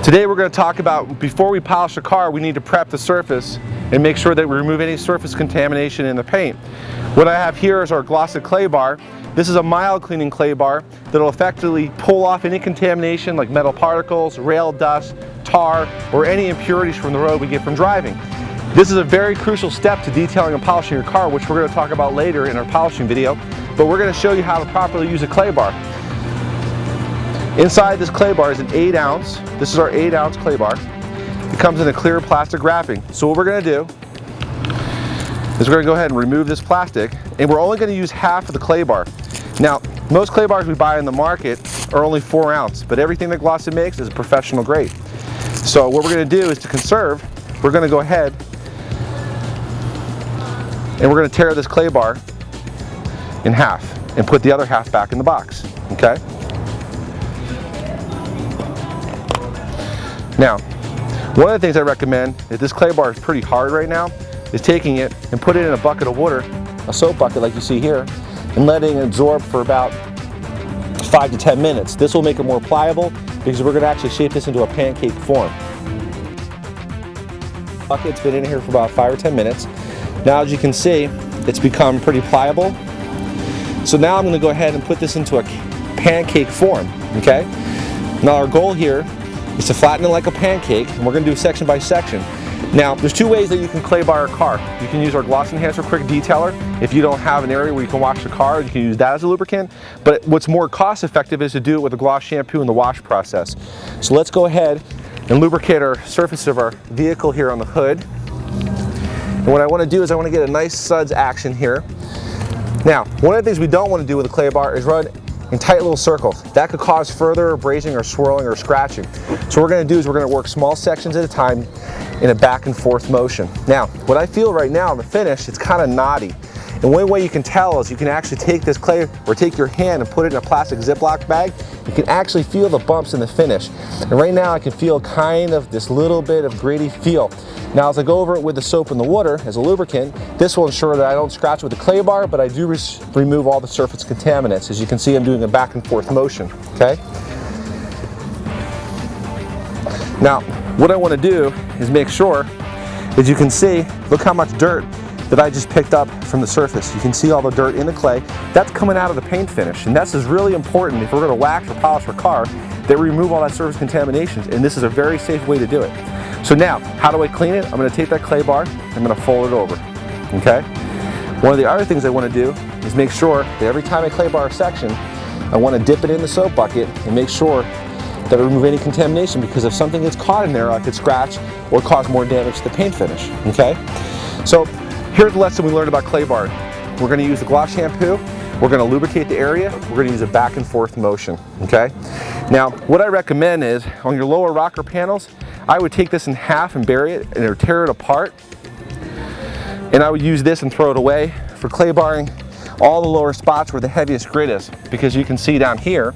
Today we're going to talk about, before we polish a car, we need to prep the surface and make sure that we remove any surface contamination in the paint. What I have here is our glossed clay bar. This is a mild cleaning clay bar that will effectively pull off any contamination like metal particles, rail dust, tar, or any impurities from the road we get from driving. This is a very crucial step to detailing and polishing your car, which we're going to talk about later in our polishing video, but we're going to show you how to properly use a clay bar. Inside this clay bar is an 8-ounce. This is our 8-ounce clay bar. It comes in a clear plastic wrapping. So what we're going to do is we're going to go ahead and remove this plastic, and we're only going to use half of the clay bar. Now, most clay bars we buy in the market are only 4 ounce, but everything that Glossy makes is a professional grade. So what we're going to do is, to conserve, we're going to go ahead and we're going to tear this clay bar in half and put the other half back in the box. Okay? Now, one of the things I recommend, if this clay bar is pretty hard right now, is taking it and put it in a bucket of water, a soap bucket like you see here, and letting it absorb for about 5 to 10 minutes. This will make it more pliable because we're going to actually shape this into a pancake form. The bucket's been in here for about 5 or 10 minutes. Now, as you can see, it's become pretty pliable. So now I'm going to go ahead and put this into a pancake form. Okay? Now our goal here is to flatten it like a pancake, and we're going to do section by section. Now, there's 2 ways that you can clay bar a car. You can use our Gloss Enhancer Quick Detailer. If you don't have an area where you can wash the car, you can use that as a lubricant. But what's more cost effective is to do it with a gloss shampoo and the wash process. So let's go ahead and lubricate our surface of our vehicle here on the hood. And what I want to do is I want to get a nice suds action here. Now, one of the things we don't want to do with a clay bar is run in tight little circles. That could cause further abrasion or swirling or scratching. So what we're going to do is we're going to work small sections at a time in a back and forth motion. Now, what I feel right now in the finish, it's kind of knotty. And one way you can tell is you can actually take this clay, or take your hand and put it in a plastic Ziploc bag. You can actually feel the bumps in the finish. And right now I can feel kind of this little bit of gritty feel. Now, as I go over it with the soap and the water as a lubricant, this will ensure that I don't scratch with the clay bar, but I do remove all the surface contaminants. As you can see, I'm doing a back and forth motion, okay? Now, what I want to do is make sure, as you can see, look how much dirt that I just picked up from the surface. You can see all the dirt in the clay. That's coming out of the paint finish, and this is really important if we're going to wax or polish our car, that we remove all that surface contaminations, and this is a very safe way to do it. So now, how do I clean it? I'm going to take that clay bar, I'm going to fold it over, okay? One of the other things I want to do is make sure that every time I clay bar a section, I want to dip it in the soap bucket and make sure that I remove any contamination, because if something gets caught in there, I could scratch or cause more damage to the paint finish, okay? So here's the lesson we learned about clay bar. We're going to use the gloss shampoo, we're going to lubricate the area, we're going to use a back and forth motion, okay? Now, what I recommend is, on your lower rocker panels, I would take this in half and bury it and or tear it apart, and I would use this and throw it away for clay barring all the lower spots where the heaviest grit is, because you can see down here,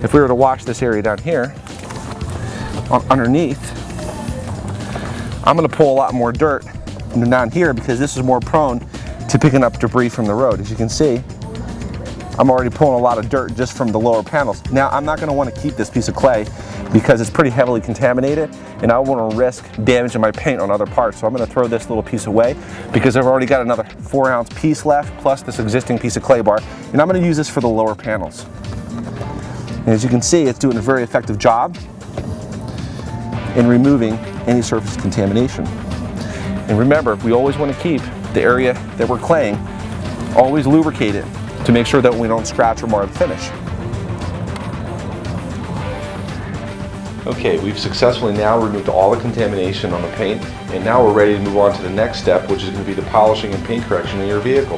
if we were to wash this area down here, underneath, I'm going to pull a lot more dirt down here because this is more prone to picking up debris from the road. As you can see, I'm already pulling a lot of dirt just from the lower panels. Now, I'm not going to want to keep this piece of clay because it's pretty heavily contaminated, and I want to risk damaging my paint on other parts. So I'm going to throw this little piece away because I've already got another 4-ounce piece left, plus this existing piece of clay bar, and I'm going to use this for the lower panels. And as you can see, it's doing a very effective job in removing any surface contamination. And remember, we always want to keep the area that we're claying always lubricated to make sure that we don't scratch or mar the finish. Okay, we've successfully now removed all the contamination on the paint, and now we're ready to move on to the next step, which is going to be the polishing and paint correction in your vehicle.